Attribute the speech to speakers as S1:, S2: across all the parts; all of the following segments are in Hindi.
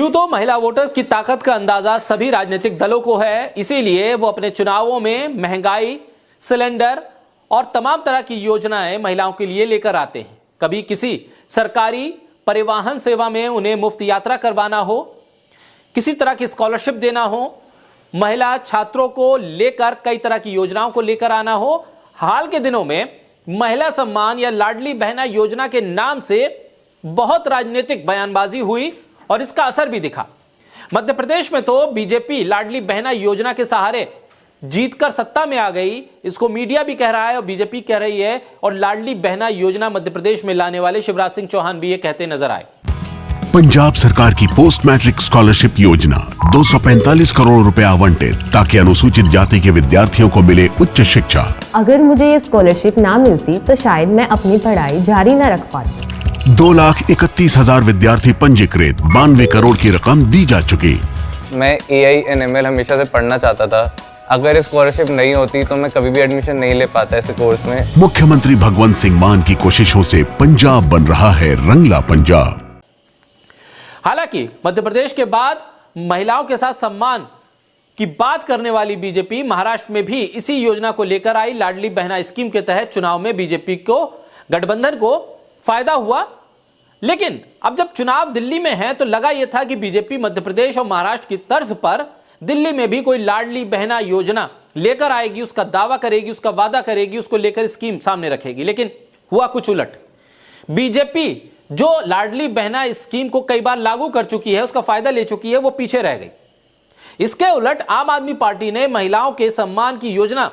S1: यूं तो महिला वोटर्स की ताकत का अंदाजा सभी राजनीतिक दलों को है, इसीलिए वो अपने चुनावों में महंगाई, सिलेंडर और तमाम तरह की योजनाएं महिलाओं के लिए लेकर आते हैं। कभी किसी सरकारी परिवहन सेवा में उन्हें मुफ्त यात्रा करवाना हो, किसी तरह की स्कॉलरशिप देना हो, महिला छात्रों को लेकर कई तरह की योजनाओं को लेकर आना हो। हाल के दिनों में महिला सम्मान या लाडली बहना योजना के नाम से बहुत राजनीतिक बयानबाजी हुई और इसका असर भी दिखा। मध्य प्रदेश में तो बीजेपी लाडली बहना योजना के सहारे जीतकर सत्ता में आ गई, इसको मीडिया भी कह रहा है और बीजेपी कह रही है। और लाडली बहना योजना मध्य प्रदेश में लाने वाले शिवराज सिंह चौहान भी ये कहते नजर आए।
S2: पंजाब सरकार की पोस्ट मैट्रिक स्कॉलरशिप योजना 245 करोड़ रुपए आवंटित ताकि अनुसूचित जाति के विद्यार्थियों को मिले उच्च शिक्षा।
S3: अगर मुझे ये स्कॉलरशिप ना मिलती तो शायद मैं अपनी पढ़ाई जारी न रख पाती।
S2: 2,31,000 विद्यार्थी पंजीकृत, 92 करोड़ की रकम दी जा चुकी।
S4: मैं AI/ML हमेशा से पढ़ना चाहता था। अगर स्कॉलरशिप नहीं होती तो मैं कभी भी एडमिशन नहीं ले पाता इस कोर्स में।
S2: मुख्यमंत्री भगवंत सिंह मान की कोशिशों से पंजाब बन रहा है रंगला पंजाब।
S1: हालांकि मध्य प्रदेश के बाद महिलाओं के साथ सम्मान की बात करने वाली बीजेपी महाराष्ट्र में भी इसी योजना को लेकर आई। लाडली बहना स्कीम के तहत चुनाव में बीजेपी को, गठबंधन को फायदा हुआ। लेकिन अब जब चुनाव दिल्ली में है तो लगा यह था कि बीजेपी मध्य प्रदेश और महाराष्ट्र की तर्ज पर दिल्ली में भी कोई लाडली बहना योजना लेकर आएगी, उसका दावा करेगी, उसका वादा करेगी, उसको लेकर स्कीम सामने रखेगी। लेकिन हुआ कुछ उलट। बीजेपी जो लाडली बहना स्कीम को कई बार लागू कर चुकी है, उसका फायदा ले चुकी है, वो पीछे रह गई। इसके उलट आम आदमी पार्टी ने महिलाओं के सम्मान की योजना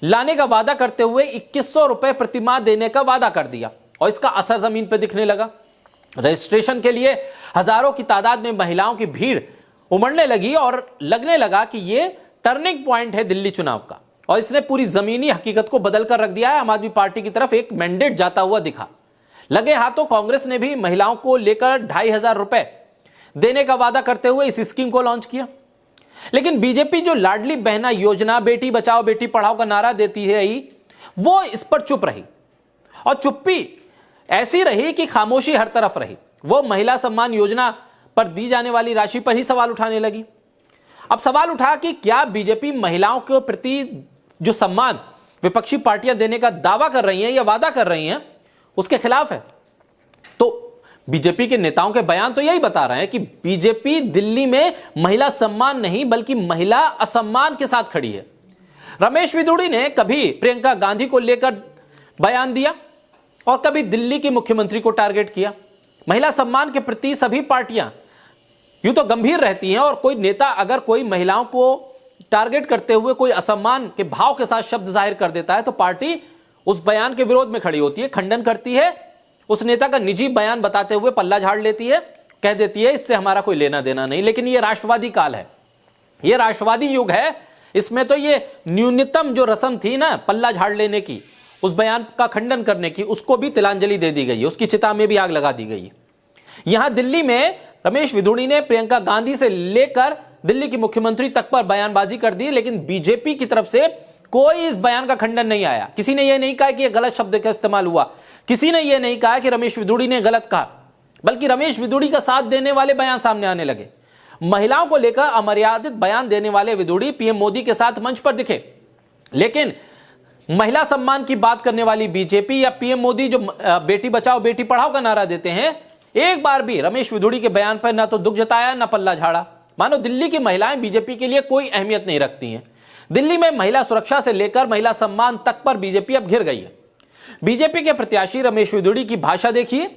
S1: लाने का वादा करते हुए 2100 रुपए प्रतिमाह देने का वादा कर दिया और इसका असर जमीन पर दिखने लगा। रजिस्ट्रेशन के लिए हजारों की तादाद में महिलाओं की भीड़ उमड़ने लगी और लगने लगा कि यह टर्निंग पॉइंट है दिल्ली चुनाव का और इसने पूरी जमीनी हकीकत को बदल कर रख दिया है। आम आदमी पार्टी की तरफ एक मैंडेट जाता हुआ दिखा। लगे हाथों कांग्रेस ने भी महिलाओं को लेकर 2,500 रुपए देने का वादा करते हुए इस स्कीम को लॉन्च किया। लेकिन बीजेपी जो लाडली बहना योजना, बेटी बचाओ बेटी पढ़ाओ का नारा देती रही, वो इस पर चुप रही और चुप्पी ऐसी रही कि खामोशी हर तरफ रही। वो महिला सम्मान योजना पर दी जाने वाली राशि पर ही सवाल उठाने लगी। अब सवाल उठा कि क्या बीजेपी महिलाओं के प्रति जो सम्मान विपक्षी पार्टियां देने का दावा कर रही हैं या वादा कर रही हैं, उसके खिलाफ है। तो बीजेपी के नेताओं के बयान तो यही बता रहे हैं कि बीजेपी दिल्ली में महिला सम्मान नहीं बल्कि महिला असम्मान के साथ खड़ी है। रमेश विदुड़ी ने कभी प्रियंका गांधी को लेकर बयान दिया और कभी दिल्ली के मुख्यमंत्री को टारगेट किया। महिला सम्मान के प्रति सभी पार्टियां यूं तो गंभीर रहती हैं और कोई नेता अगर कोई महिलाओं को टारगेट करते हुए कोई असम्मान के भाव के साथ शब्द जाहिर कर देता है तो पार्टी उस बयान के विरोध में खड़ी होती है, खंडन करती है, उस नेता का निजी बयान बताते हुए पल्ला झाड़ लेती है, कह देती है इससे हमारा कोई लेना देना नहीं। लेकिन यह राष्ट्रवादी काल है, यह राष्ट्रवादी युग है। इसमें तो यह न्यूनतम जो रस्म थी ना पल्ला झाड़ लेने की, उस बयान का खंडन करने की, उसको भी तिलांजलि दे दी गई है, उसकी चिता में भी आग लगा दी गई है। यहां दिल्ली में रमेश विदुड़ी ने प्रियंका गांधी से लेकर दिल्ली की मुख्यमंत्री तक पर बयानबाजी कर दी, लेकिन बीजेपी की तरफ से कोई इस बयान का खंडन नहीं आया। किसी ने यह नहीं कहा कि यह गलत शब्द का इस्तेमाल हुआ, किसी ने यह नहीं कहा कि रमेश विदुड़ी ने गलत कहा, बल्कि रमेश विदुड़ी का साथ देने वाले बयान सामने आने लगे। महिलाओं को लेकर अमर्यादित बयान देने वाले विदुड़ी पीएम मोदी के साथ मंच पर दिखे, लेकिन महिला सम्मान की बात करने वाली बीजेपी या पीएम मोदी जो बेटी बचाओ बेटी पढ़ाओ का नारा देते हैं, एक बार भी रमेश विदुड़ी के बयान पर ना तो दुख जताया ना पल्ला झाड़ा। मानो दिल्ली की महिलाएं बीजेपी के लिए कोई अहमियत नहीं रखती हैं। दिल्ली में महिला सुरक्षा से लेकर महिला सम्मान तक पर बीजेपी अब घिर गई है। बीजेपी के प्रत्याशी रमेश विदुड़ी की भाषा देखिए।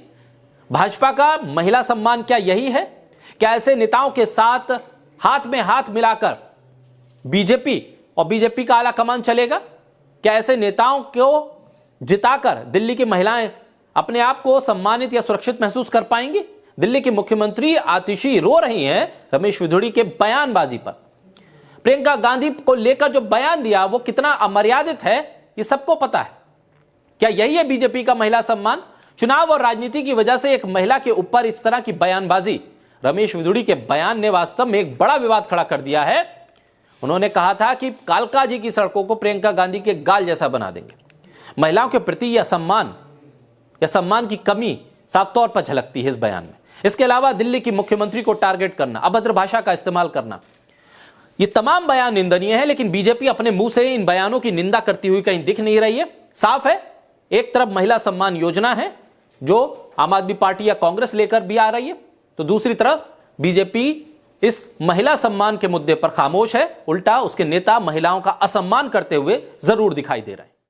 S1: भाजपा का महिला सम्मान क्या यही है? क्या ऐसे नेताओं के साथ हाथ में हाथ मिलाकर बीजेपी और बीजेपी का आला कमान चलेगा? क्या ऐसे नेताओं को जिताकर दिल्ली की महिलाएं अपने आप को सम्मानित या सुरक्षित महसूस कर पाएंगी? दिल्ली की मुख्यमंत्री आतिशी रो रही हैं रमेश विदुड़ी के बयानबाजी पर। प्रियंका गांधी को लेकर जो बयान दिया वो कितना अमर्यादित है ये सबको पता है। क्या यही है बीजेपी का महिला सम्मान? चुनाव और राजनीति की वजह से एक महिला के ऊपर इस तरह की बयानबाजी, रमेश विदुड़ी के बयान ने वास्तव में एक बड़ा विवाद खड़ा कर दिया है। उन्होंने कहा था कि कालका जी की सड़कों को प्रियंका गांधी के गाल जैसा बना देंगे। महिलाओं के प्रति यह सम्मान या सम्मान की कमी साफ तौर पर झलकती है इस बयान में। इसके अलावा दिल्ली की मुख्यमंत्री को टारगेट करना, अभद्र भाषा का इस्तेमाल करना, ये तमाम बयान निंदनीय है। लेकिन बीजेपी अपने मुंह से इन बयानों की निंदा करती हुई कहीं दिख नहीं रही है। साफ है, एक तरफ महिला सम्मान योजना है जो आम आदमी पार्टी या कांग्रेस लेकर भी आ रही है, तो दूसरी तरफ बीजेपी इस महिला सम्मान के मुद्दे पर खामोश है। उल्टा उसके नेता महिलाओं का असम्मान करते हुए जरूर दिखाई दे रहे हैं।